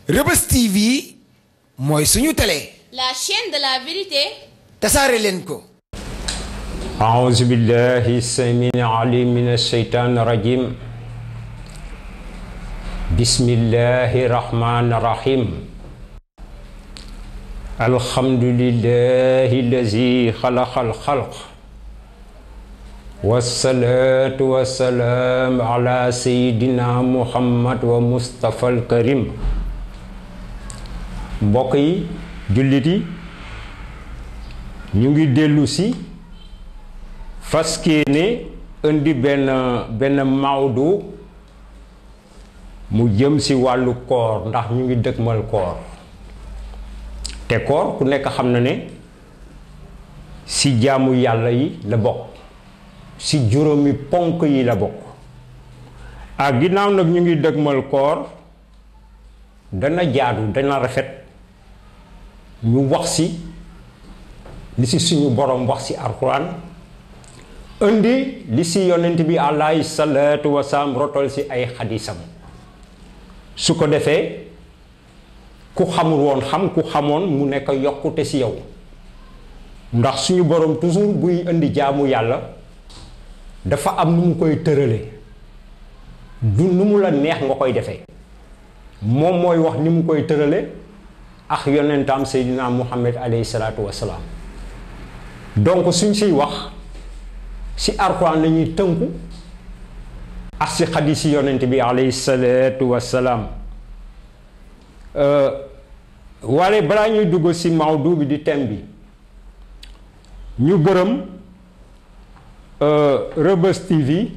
Reubeuss TV mooy suñu télé. La chaîne de la vérité. tasaare leen ko. A'uuzu billahi samiil aliim mina shaytaani rajiim. Bismillahi rahmaani rahiim. Alhamdulillahi lazi xalaqal xalq. Wassalaatu wassalaam ala sayyidina Muhammad wa Mustafal Karim. Mbokk yi jullit yi ñu ngi dellu si faskee ne indi benn mawdu mu jëm si wàllu koor ndax ñu ngi dëgmal koor te koor ku nekk xam na ne si jaamu yàlla yi la bokk si juróomi ponk yi la bokk ak ginnaaw nag ñu ngi dëgmal koor dana jaadu dana rafet ñu wax si li si suñu borom wax si alquran indi li si yonent bi alayhi salaatu wasalaam rotol si ay xadisam su ko defee ku xamul woon xam ku xamoon mu nekk yokkute si yow ndax suñu borom toujours buy indi jaamu yàlla dafa am nu mu koy tërale du nu mu la neex nga koy defee moom mooy wax ni mu koy tërale ak yonentam Seydina Muhammad alayhi salaatu wasalaam donc suñ siy wax si alxuraan la ñuy tënku ak si xadiis si yonent bi alayhi salaatu wasalaam wala balaa ñuy dugg si mawdu bi di thème bi ñu gërëm Reubeuss TV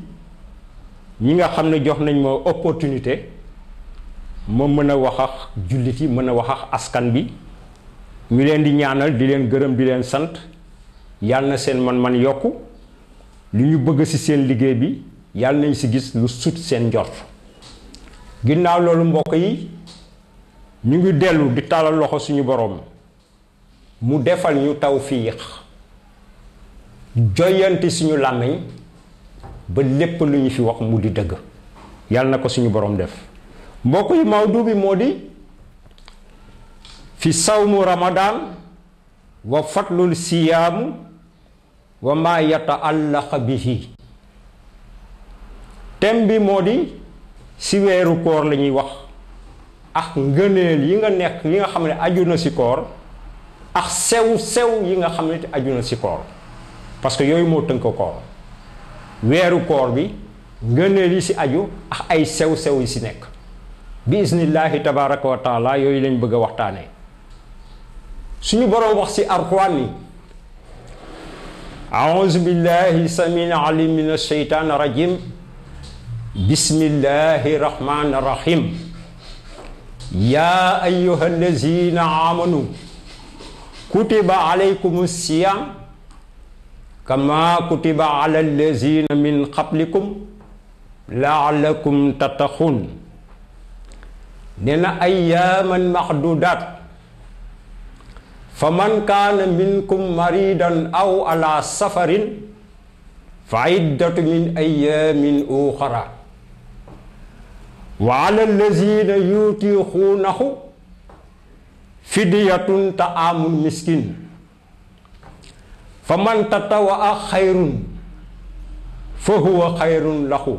ñi nga xam ne jox nañ ma opportunité ma mën a wax ak jullit yi mën a wax ak askan bi ñu leen di ñaanal di leen gërëm di leen sant yàlla na seen man-man yokku li ñu bëgg ci seen liggéey bi yàlla nañ ci gis lu sut seen njort ginnaaw loolu mbokk yi ñu ngi dellu di tàllal loxo suñu boroom mu defal ñu tawfiix joyanti suñu làmmiñ ba lépp lu ñu fi wax mu di dëgg yàlla na ko suñu boroom def mbokk yi mawdu bi moo di fi sawmu ramadan wa fatlul siyaamu wa ma yata'allaqa bihi thème bi moo di si weeru koor la ñuy wax ak ngëneel yi nga nekk yi nga xam ne aju na si koor ak sew yi nga xam ne aju na si koor parce que yooyu moo tënk koor weeru koor bi ngëneel yi si aju ak ay sew yi si nekk bi isnillahi tabaraka wa taala yooyu lañ bëgg a waxtaanee suñu boroom wax ci alxuraan ni a'uuzu billahi samiil aliim mina shaytaani rajiim bismillahi rahmaani rahiim yaa ayyuhal laziina aamanu kutiba alaykumu siyaam kama kutiba alal laziina min qablikum la'allakum tattaquun nee na ayyaaman maxdudaat fa man kaana minkum maridan aw ala safarin fa iddatu min ayyaamin uxara wa ala allazina yutiixuunahu fidyatun ta'aamul miskin fa man tatawaa xayrun fa huwa xayrun lahu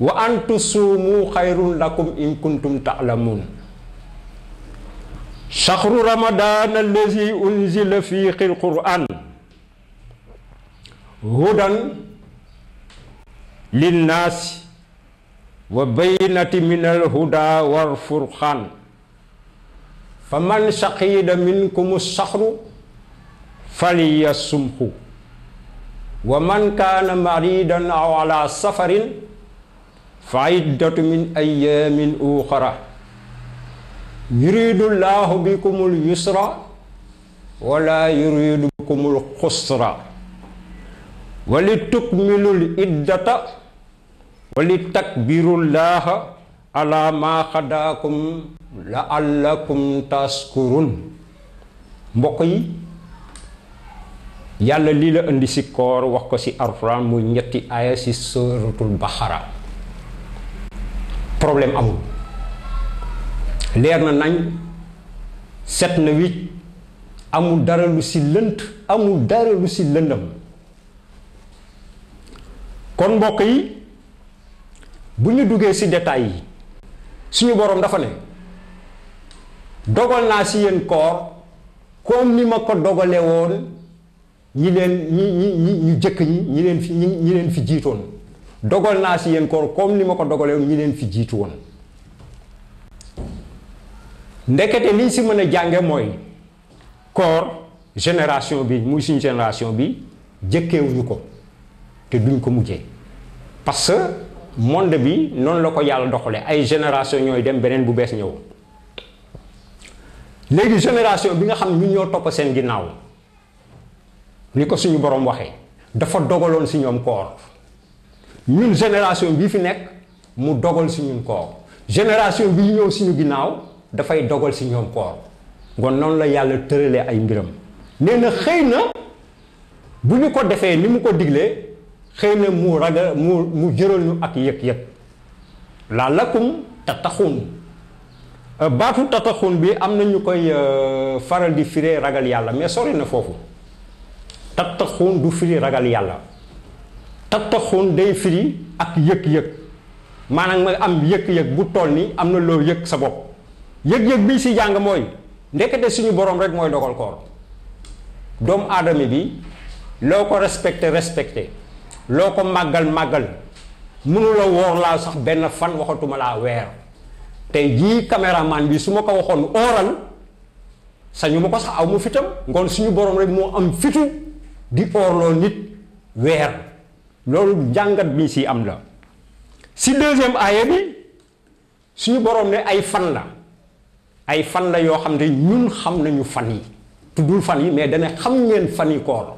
wa an tusuumu xayrun lakum in kuntum ta'lamuun shahru ramadan allazi unzila fiihi alquran hudan linnaasi wa bayyinati min alhuda wal furqaan faman shahida minkum ash-shahru falyasumhu wa man kaana maridan aw ala safarin fa iddatu min ayyaamin uxara yuridu llaahu bikumul yusra wala yuridu bikumul xusra wa li tukmilul iddata wa li takbiru llaaha ala ma xadaakum la'allakum taskurun mbokk yi yàlla lii la indi si koor wax ko si alxuraan muy ñetti aaya si suratul Baqara problème amul leer na nañ set na wicc amul dara lu si lënt amul dara lu si lëndam kon mbokk yi bu ñu duggee si détails yi suñu boroom dafa ne dogal naa si yéen koor comme ni ma ko dogale woon ñi ñu jëkk ñi leen fi jiitoon dogal naa si yéen koor comme ni ma ko dogale woon ñi leen fi jiitu woon ndekete liñ si mën a jànge mooy koor génération bi muy suñu génération bi jëkkeewuñu ko te duñ ko mujjee parce que monde bi noonu la ko yàlla doxale ay génération ñooy dem beneen bu bees ñëw léegi génération bi nga xam ñun ñoo topp seen ginnaaw ni ko suñu borom waxee dafa dogaloon si ñoom koor ñun génération bii fi nekk mu dogal si ñun koor génération bi ñëw suñu ginnaaw dafay dogal si ñoom koor kon noonu la yàlla tëralee ay mbiram nee na xëy na bu ñu ko defee ni mu ko diglee xëy na mu ragal mu jëral ñu ak yëg-yëg la'allakum tattaquun baatu tattaquun bi am na ñu koy faral di firee ragal yàlla mais sori na foofu tattaquun du firi ragal yàlla tattaquun day firi ak yëg-yëg maanaam nga am yëg-yëg bu toll ni am na loo yëg sa bopp yëg-yëg bi si jàng mooy ndekete suñu borom rek mooy dogal koor doomu aadama bi loo ko respecté loo ko màggal mënula woor laa sax benn fan waxatuma laa weer tey jii caméraman bi su ma ko waxoon ooral sañu ma ko sax aw mu fitam ngoon suñu borom rek moo am fitu di oorloo nit weer loolu jàngat bi si am la si deuxième aaya bi suñu borom ne ay fan la yoo xam ne ñun xam nañu fan yi tuddul fan yi mais dana xam ngeen fan yi koor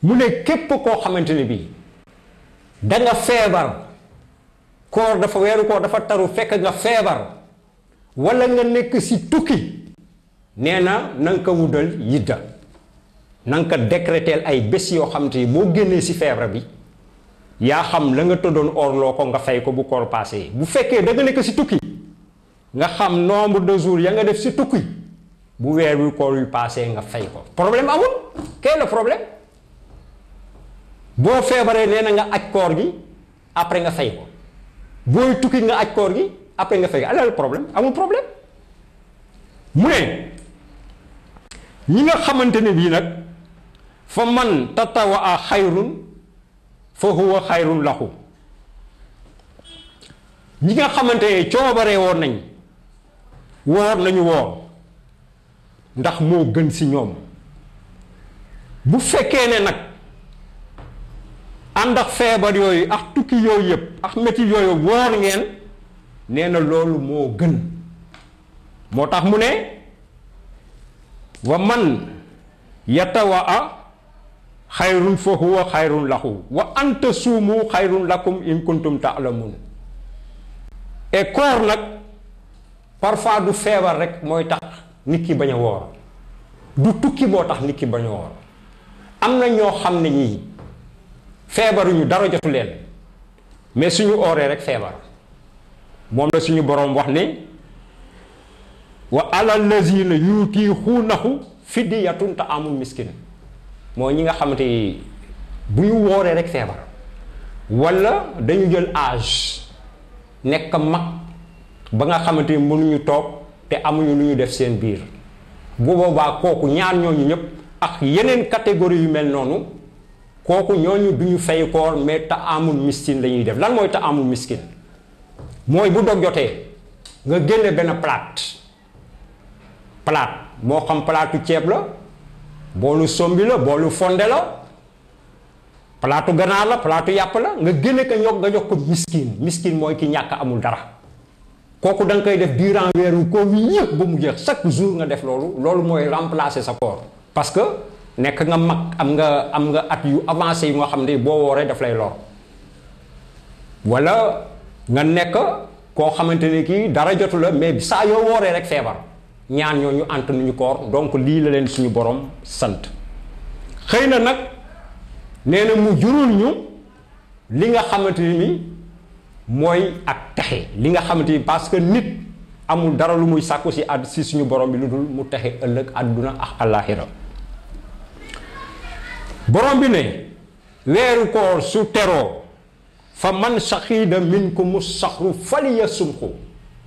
mu ne képp koo xamante ne bii danga feebar koor dafa weeru koor dafa taru fekk nga feebar walla nga nekk si tukki nee na nga ko wutal yidda na nga ko décréter ay bés yoo xamante ni boo génnee si feebar bi yaa xam la nga tëddoon orloo ko nga fay ko bu koor passé bu fekkee da nga nekk si tukki nga xam nombre de jours ya nga def si tukki bu weer wi koor yu passé nga fay ko problème amul quel le problème boo feebaree nee na nga aj koor gi après nga fay ko booy tukki nga aj koor gi après nga fay ko alal problème amul problème mu ne ñi nga xamante ne bii nag fa man tatawa a xayrun fa huwa xayrun lahu ñi nga xamante ne coobaree woon nañ woor nañu woor ndax moo gën si ñoom bu fekkee ne nag ànd ak feebar yooyu ak tukki yooyu yëpp ak métit yooyu woor ngeen nee na loolu moo gën moo tax mu ne wa man yatawa a xayrun fa huwa xayrun lahu wa anta suumu xayrun lakum in kuntum ta'lamun et koor nag parfois du feebar rek mooy tax nit ki bañ a woor du tukki boo tax nit ki bañ a woor am na ñoo xam ne ñii feebaruñu dara jotu leen mais suñu ooree rek feebar moom la suñu boroom wax ne wa alal lazina yutiixuunahu fidyatun ta'aamul miskin moo ñi nga xamante bu ñu wooree rek feebar walla dañu jël âge nekk mag ba nga xamante ni mënuñu toog te amuñu lu ñu def seen biir bu boobaa kooku ñaar ñooñu ñëpp ak yeneen catégorie yu mel noonu kooku ñooñu duñu fay koor mais ta'aamul miskin la ñuy def lan mooy ta'aamul miskin mooy bu dog jotee nga génne benn plate moo xam platu ceeb la boolu sombi la boolu fonde la platu ganaar la platu yàpp la nga génne ko nga jox ko miskin mooy ki ñàkk amul dara kooku da nga koy def durant weeru koor wi yëpp ba mu jeex chaque jour nga def loolu mooy remplacer sa koor parce que nekk nga mag am nga at yu avancé yu nga xam ne boo wooree daf lay lor wala nga nekk koo xamante ne kii dara jotu la mais saa yoo wooree rek feebar ñaan ñooñu ant nuñu koor donc lii la leen suñu borom sant xëy na nag nee na mu jurul ñu li nga xamante ni mooy ak texe li nga xamante ni parce que nit amul dara lu muy sàkku si suñu borom bi lu dul mu texe ëllëg àdduna ak àllaaxira borom bi ne weeru koor su teroo fa man shahida minkumu shahru falyasumhu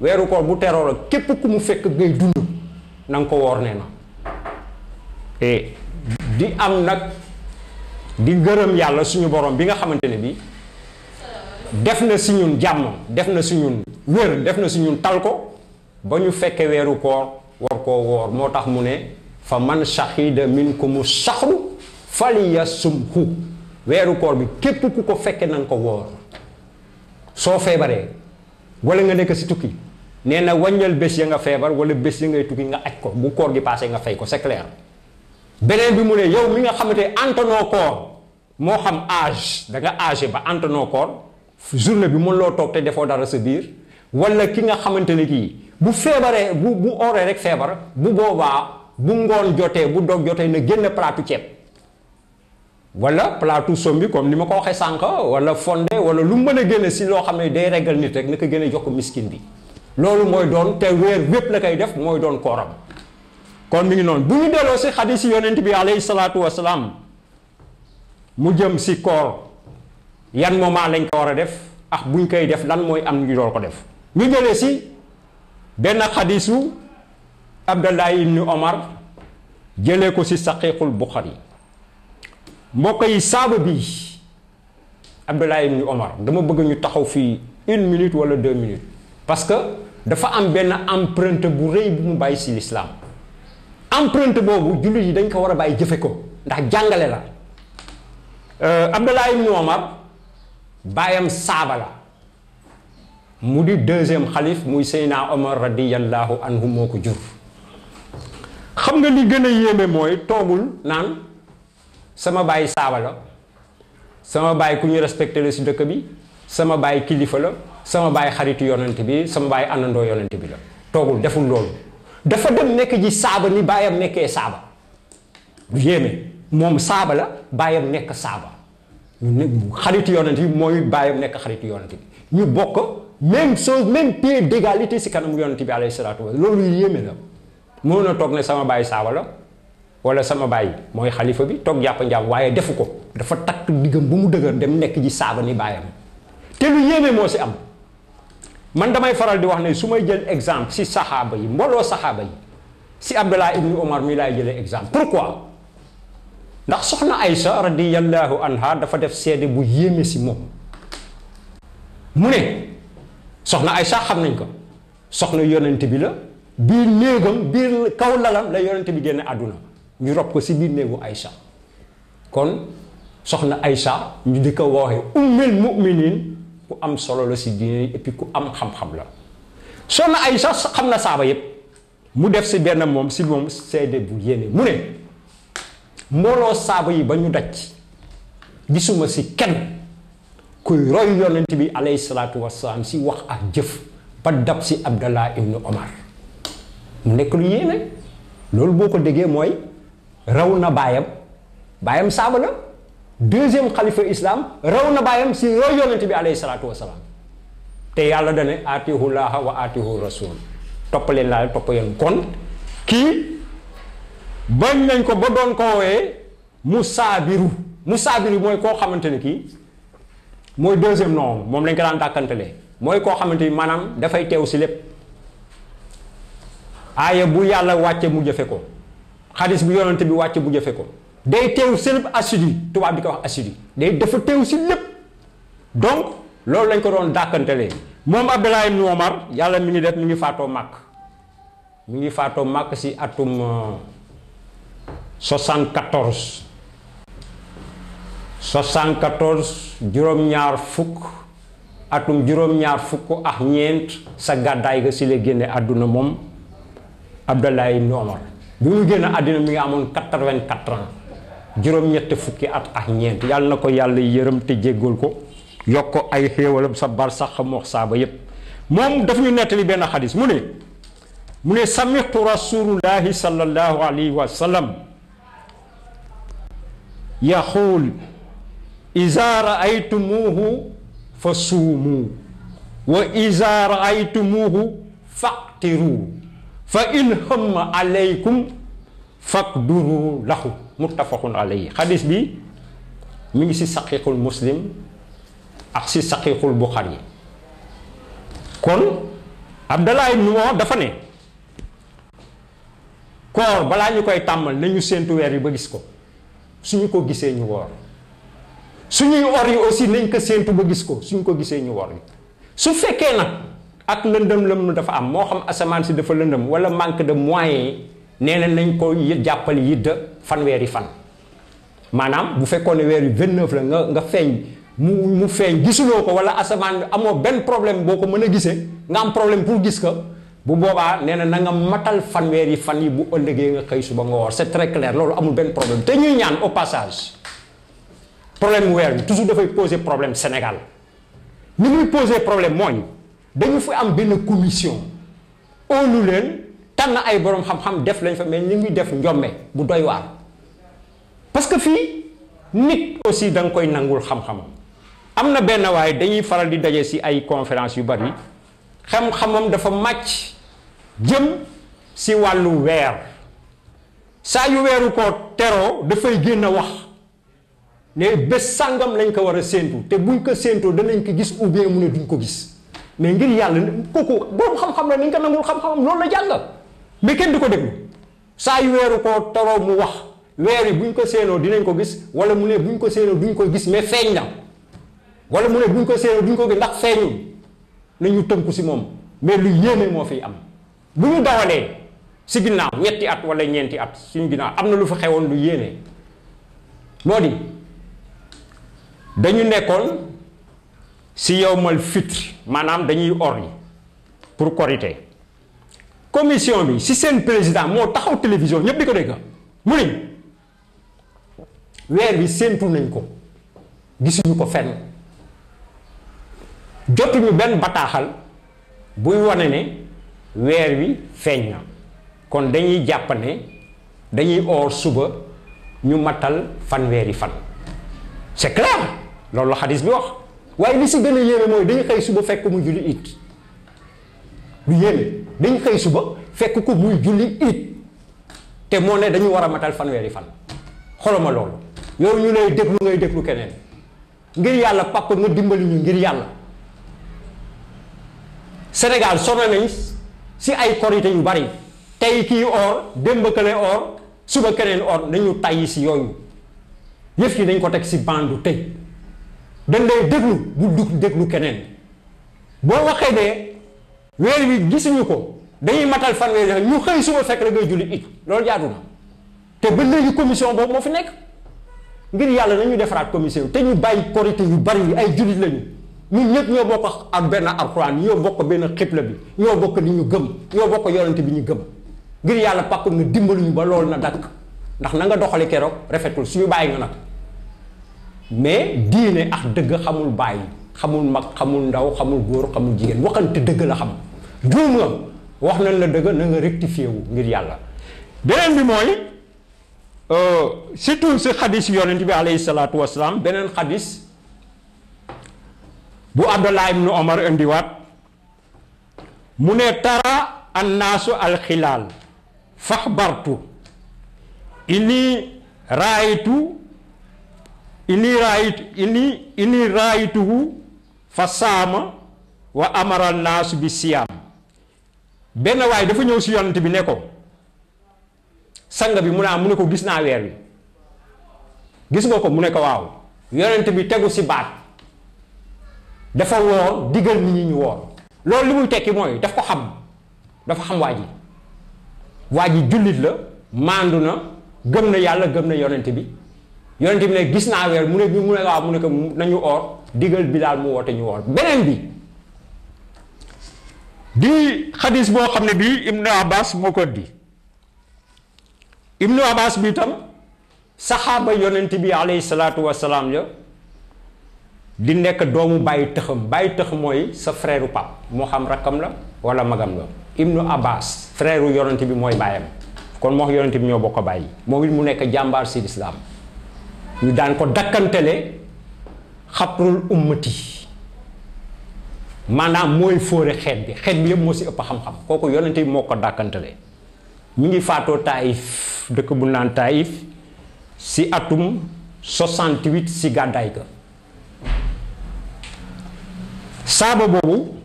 weeru koor bu teroo la képp ku mu fekk ngay dund na nga ko woor nee na et di am nag di gërëm yàlla suñu borom bi nga xamante ne bi def na si ñun jàmm def na si ñun wér def na si ñun tal ko ba ñu fekke weeru koor war koo woor moo tax mu ne fa man shahida minkumu shahru falyasumhu weeru koor bi képp ku ko fekke na nga ko woor soo feebaree wala nga nekk si tukki nee na wàññal bés ya nga feebar wala bés ya ngay tukki nga aj ko bu koor gi passé nga fay ko c'est clair beneen bi mu ne yow mi nga xamante antanoo koor moo xam âge da nga âgé ba antanoo koor journée bi mën loo toog te defoo dara sa biir wala ki nga xamante ne kii bu feebaree bu ooree rek feebar bu boobaa bu ngoon jotee bu dog jotee na génn plaatu ceeb wala plaatu sombi comme ni ma ko waxee sànq wala fonde wala lu mën a génne si loo xam ne day reggal nit rek na ko gën a jox ko miskin bi loolu mooy doon te weer wépp la koy def mooy doon kooram kon mi ngi noonu bu ñu delloo si xadis yi yonent bi alayhi salaatu wasalaam mu jëm si koor yan moment lañ ko war a def ak buñ koy def lan mooy am ñu door ko def ñu jëlee si benn xadisu Abdallah ibnu Omar jëlee ko si saqiiqul Buxaari mbokk yi saaba bi Abdallah ibnu Omar dama bëgg ñu taxaw fii 1 minute wala 2 minutes parce que dafa am benn empreinte bu rëy bu mu bàyyi si l'islam empreinte boobu jullit yi dañ ko war a bàyyi jëfe ko ndax jàngale la Abdallah ibnu Omar baayam saaba la mu di 2e xalif muy Seydina Omar radiyallahu anhu moo ko jur xam nga li gën a yéeme mooy toogul naan sama baay saaba la sama baay ku ñu respecté la si dëkk bi sama baay kilifa la sama baay xaritu yonent bi sama baay àndandoo yonent bi la toogul deful loolu dafa dem nekk ji saaba ni baayam nekkee saaba du yéeme moom saaba la baayam nekk saaba xaritu yonent bi mooy baayam nekk xaritu yonent bi ñu bokk même chose même pied d'égalité si kanam yonent bi alayhi salaatu wa loolu yéeme la mën na toog ne sama baay saaba la wala sama baay mooy xalifa bi toog jàpp njaam waaye defu ko dafa takk diggam bu mu dëgër dem nekk ji saaba ni baayam te lu yéeme moo si am man damay faral di wax ne su may jël exemple si saxaaba yi mbooloo saxaaba yi si Abdallah ibnu Omar mi laay jëlee exemple pourquoi ndax soxna Aïcha radiyallahu anha dafa def seede bu yéeme si moom mu ne soxna Aïcha xam nañ ko soxna yonent bi la biir néegam biir kaw lalam la yonent bi génne àdduna ñu rob ko si biir néegu Aïcha kon soxna Aïcha ñu di ko wooxee ummul mu'minin ku am solo la si diine et puis ku am xam-xam la soxna Aïcha xam na saaba yépp mu def si benn moom si moom seede bu yéene mu ne mbooloo saaba yi ba ñu daj gisuma si kenn kuy roy yonent bi alayhi salaatu wasalaam si wax ak jëf ba dab si Abdallah ibnu Omar mu nekk lu yéene loolu boo ko déggee mooy raw na baayam saaba la 2e xalifa islam raw na baayam si roy yonent bi alayhi salaatu wasalaam te yàlla dane aatihu laaha wa aatihu rasul toppaleen laa topp yoon kon kii bañ nañ ko ba doon ko woowee musaabiru mooy koo xamante ne kii mooy 2e nom moom lañ ko daan dàkkantelee mooy koo xamante ni maanaam dafay teew si lépp aaya bu yàlla wàcce mu jëfe ko xadis bu yonante bi wàcce bu jëfe ko day teew si lépp assidu tubaab di ko wax assidu day dafa teew si lépp donc loolu lañ ko doon dàkkantelee moom Abdallah ibn Omar yàlla mi ngi def mi ngi faatoo màkk si atum 74 juróom-ñaar fukk atum juróom-ñaar fukk ak ñeent sa gàddaay ga si la génne àdduna moom Abdallah ibn Omar bi mu génne àdduna mi ngi amoon 84 ans juróom-ñetti fukki at ak ñeent yàlla na ko yàlla yërëm te jéggal ko yokk ko ay xéewalam sa bar sax moox saaba yépp moom daf ñu nettali benn xadis mu ne sami'tu rasulullahi sallallahu alayhi wa sallam yaxuul iza raaytumuuhu fa suumu wa iza raaytumuuhu faqtiru fa in hamma alaykum faqduru lahu muttafaqun alayhi. xadis bi mi ngi si saqiixul muslim ak si saqiixul buxaari. kon Abdallah ibn Umar dafa ne koor balaa ñu koy tàmmal nañu séentu weer yi ba gis ko, suñu ko gisee ñu woor. suñuy or yi aussi nañ ko séentu ba gis ko, suñu ko gisee ñu woor yi. su fekkee nag ak lëndëm dafa am, moo xam asamaan si dafa lëndëm wala manque de moyens, nee na nañ ko jàppale yidda fanweeri fan. maanaam bu fekkoon ne weer yi 29 la nga feeñ mu feeñ gisuloo ko, wala asamaan amoo benn problème boo ko mën a gisee, nga am problème pour gis ko, bu boobaa nee na nga matal fanweeri fan yi, bu ëllëgee nga xëy suba nga woor. c'est très clair, loolu amul benn problème. te ñuy ñaan au passage, problème weer bi toujours dafay poser problème Sénégal. ni muy poser problème mooy dañu fi am benn commission óolu leen tànn ay borom xam-xam def lañ fa, mais ñu ngi def njombe bu doy waar. parce que fii nit aussi da nga koy nangul xam-xamam. am na benn waaye dañuy faral di daje si ay conférence yu bari, xam-xamam dafa màcc jëm si wàllu weer. saa yu weeru ko teroo dafay génn a wax ne bés sàngam lañ ko war a séentu, te buñ ko séentoo danañ ko gis ou bien mu ne duñ ko gis. mais ngir yàlla kooku borom xam-xam la, nañ ko nangul xam-xamam, loolu la jàng. mais kenn du ko déglu. saa yu weeru ko teroo mu wax weer yi buñ ko séenoo dinañ ko gis, wala mu ne buñ ko séenoo duñ ko gis mais feeñ na, wala mu ne buñ ko séenoo duñ ko gis ndax feeñul. nañu tënku si moom. mais lu yéeme moo fiy am. bu ñu dawalee si ginnaaw ñetti at wala ñeenti at suñu ginnaaw am na lu fa xewoon lu yéeme. moo di dañu nekkoon si yawmal fitr, maanaam dañuy or yi pour korité. commission bi si seen président moo taxaw télévision ñëpp di ko dégg mu ne weer bi séentu nañ ko, gisuñu ko fenn, jotuñu benn bataaxal buy wane ne weer wi feeñ na. kon dañuy jàpp ne dañuy or suba ñu matal fanweeri fan. c'est clair, loolu la xadis bi wax. waaye li si gën a yéeme mooy dañuy xëy suba fekk muy julli it. lu yéeme, dañuy xëy suba fekk ko muy julli it, te moo ne dañu war a matal fanweeri fan. xoloma loolu. yow ñu lay déglu ngay déglu keneen. ngir yàlla papa nga dimbali ñu ngir yàlla. Sénégal sonn nañ si ay korité yu bari, tey kii or démb kële or suba keneen or, nañu tàyyi si yooyu. yëf yi dañ ko teg si bandu tey dañ lay déglu bu déglu keneen. boo waxee ne weer wi gisuñu ko dañuy matal fanweeri ñu xëy suba fekk la ngay julli it, loolu jaadu na. te ba léegi commission boobu moo fi nekk. ngir yàlla nañu defaraat commission te ñu bàyyi korité yu bari yi, ay jullit lañu. ñun ñëpp ñoo bokk ak benn alxuraan, ñoo bokk benn xibla bi, ñoo bokk li ñu gëm, ñoo bokk yonent bi ñu gëm. ngir yàlla papa nga dimbali ñu ba loolu na dakk, ndax na nga doxale keroog rafetul, suñu bàyyi nga nag. mais diine ak dëgg xamul bàyyi, xamul mag, xamul ndaw, xamul góor, xamul jigéen. waxante dëgg la xam. juum nga wax nañ la dëgg, na nga rectifié wu ngir yàlla. beneen bi mooy surtout si xadis yonent bi alayhi salaatu wasalaam, beneen xadis bu Abdallah ibnu Omar indiwaat mu ne tara annaasu alxilaal faxbartu inni raaytuhu fa saama wa amara annaasu bi siyaam. benn waay dafa ñëw si yonent bi ne ko sang bi mu ne ko gis naa weer wi, gis nga ko? mu ne ko waaw. yonent bi tegu si baat, dafa woor digal nit ñi ñu woor. loolu li muy tekki mooy daf ko xam, dafa xam waa ji jullit la, maandu na, gëm na yàlla, gëm na yonent bi. yonent bi ne gis naa weer, mu ne waaw, mu ne ko nañu oor, digal Bilaal mu woote ñu woor. beneen bi di xadis boo xam ne bii Ibnu Abbas moo ko di. Ibnu Abbas bi itam saxaaba yonent bi alayhi salaatu wasalaam la, di nekk doomu bàyyi tëxam. bàyyi tëx mooy sa frère pap, moo xam rakkam la wala magam la. Ibnu Abbas frère yonent bi mooy bàyyam, kon moo yonent bi ñoo bokk bàyyi. moom it mu nekk jàmbaar si lislaam, ñu daan ko dakkantele xabrul ummati. maanaam mooy fóore xeet bi yëpp moo si ëpp xam-xam kooku yonent bi moo ko dàkkantale mi ngi faatoo Taïf dëkk bu naan Taïf si atum 68 si gàddaay ga saaba boobu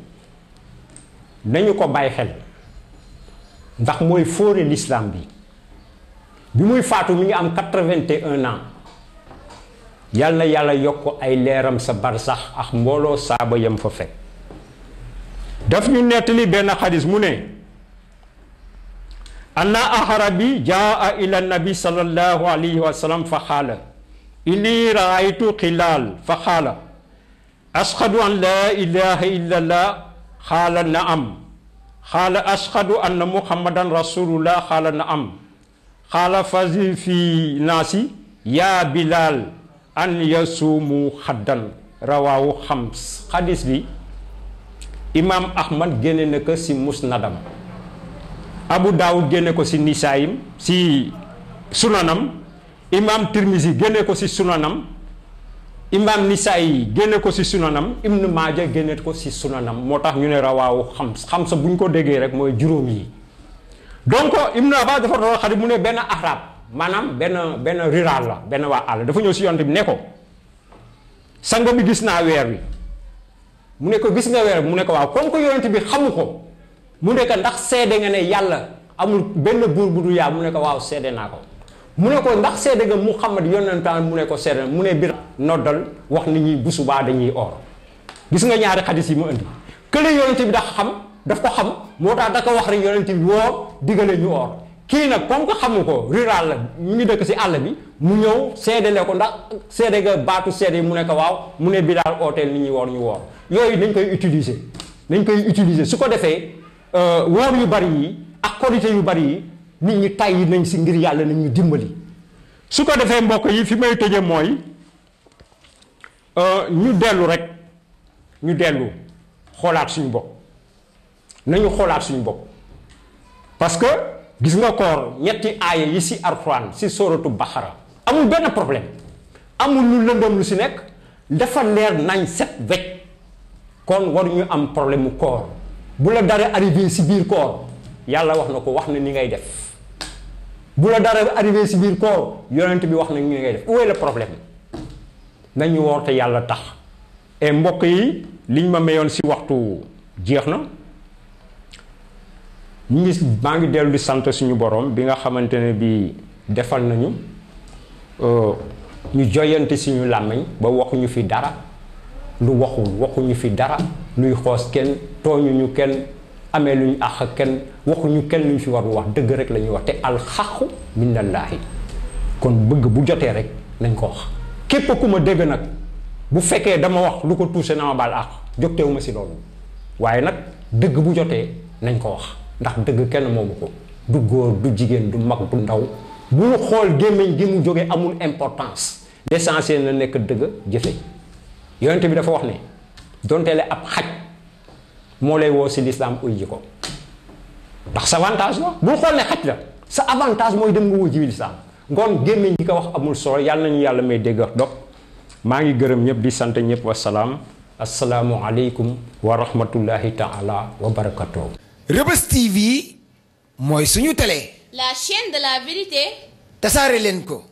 nañu ko bàyyi xel ndax mooy fóore l'islam bi muy faatu mi ngi am 81 ans yal na yàlla yokk ay leeram sa barsax ak mbooloo saaba yam fa fekk daf ñu nettali benn xadis mu ne anna ahrabi jaa ila nabi sallallahu alayhi wa sallam fa xaala inni raaytu xilaal fa xaala ashhadu an la ilaha illa allah xaala naam xaala ashhadu anna muhammadan rasulullah xaala naam xaala fazi fi naasi yaa bilal an yasuumu xaddan rawaawu xams xadis bi imaam ahmad génne na ko si musnadam abu daawud génne ko si nisaayim si sunanam imaam tirmisi génne ko si sunanam imaam nisaayi génne ko si sunanam ibnu maaja génne ko si sunanam moo tax ñu ne rawaawu xams bu ñu ko déggee rek mooy juróom yi donc ibnu abbas dafa doon xadis mu ne benn arab maanaam benn rural la benn waa àll dafa ñëw si yonent bi ne ko sanga bi gis naa weer wi mu ne ko gis nga weer mu ne ko waaw comme que yonent bi xamu ko mu ne ko ndax seede nga ne yàlla amul benn buur bu du yaa mu ne ko waaw seede naa ko mu ne ko ndax seede nga Muhammad yonentaan mu ne ko seede mu ne bir noddal wax nit ñi bu subaa dañuy or gis nga ñaari xadis yi mu indi kële yonent bi daf ko xam moo tax da ko wax rek yonent bi woo digale ñu or kii nag comme que xamu ko rural la ñu ngi dëkk si àll bi mu ñëw seedele ko ndax seede nga baatu seede yi mu ne ko waaw mu ne bi daal ooteel nit ñi woor ñu woor yooyu nañ koy utiliser su ko defee woor yu bari yi ak korité yu bari yi nit ñi tàyyi nañ si ngir yàlla nañ ñu dimbali su ko defee mbokk yi fi may tëje mooy ñu dellu xoolaat suñu bopp nañu xoolaat suñu bopp parce que gis nga koor ñetti aaya yi si Alxuraan si sóoratu Baqara amul benn problème amul lu lëndëm lu si nekk dafa leer nañ set wecc kon waruñu am problème mu koor bu la dara arrivé si biir koor yàlla wax na ko wax na ni ngay def bu la dara arrivé si biir koor yonent bi wax na ni ngay def où est le problème nañu woor te yàlla tax et mbokk yi liñ ma mayoon si waxtu jeex na maa ngi dellu di sant suñu borom bi nga xamante ne bi defal nañu ñu joyante suñu làmmiñ ba waxuñu fi dara lu waxuñu fi dara luy xoos kenn tooñuñu kenn amee luñu àq kenn waxuñu kenn luñ fi war wax dëgg rek la ñuy wax te alxaqu minallaahi kon bëgg bu jotee rek nañ ko wax képp ku ma dégg nag bu fekkee dama wax lu ko touché na ma baal àq jógteewuma si loolu waaye nag dëgg bu jotee nañ ko wax ndax dëgg kenn moomu ko du góor du jigéen du mag du ndaw bu ñu xool gémmiñ gi mu jógee amul importance l'essentiel na nekk dëgg jëfe yonent bi dafa wax ne donte le ab xaj moo lay woo si lislaam uy ji ko ndax sa avantage la bul xool ne xaj la sa avantage mooy dem nga woo ji lislaam ngoon gémmiñ gi ko wax amul solo yàlla nañu yàlla may dégg ak dog maa ngi gërëm ñëpp di sant ñëpp wasalaam asalaamu aleykum wa rahmatullahi taala wa barakatuh. Reubeuss TV mooy suñu télé. La chaîne de la vérité. tasaare leen ko.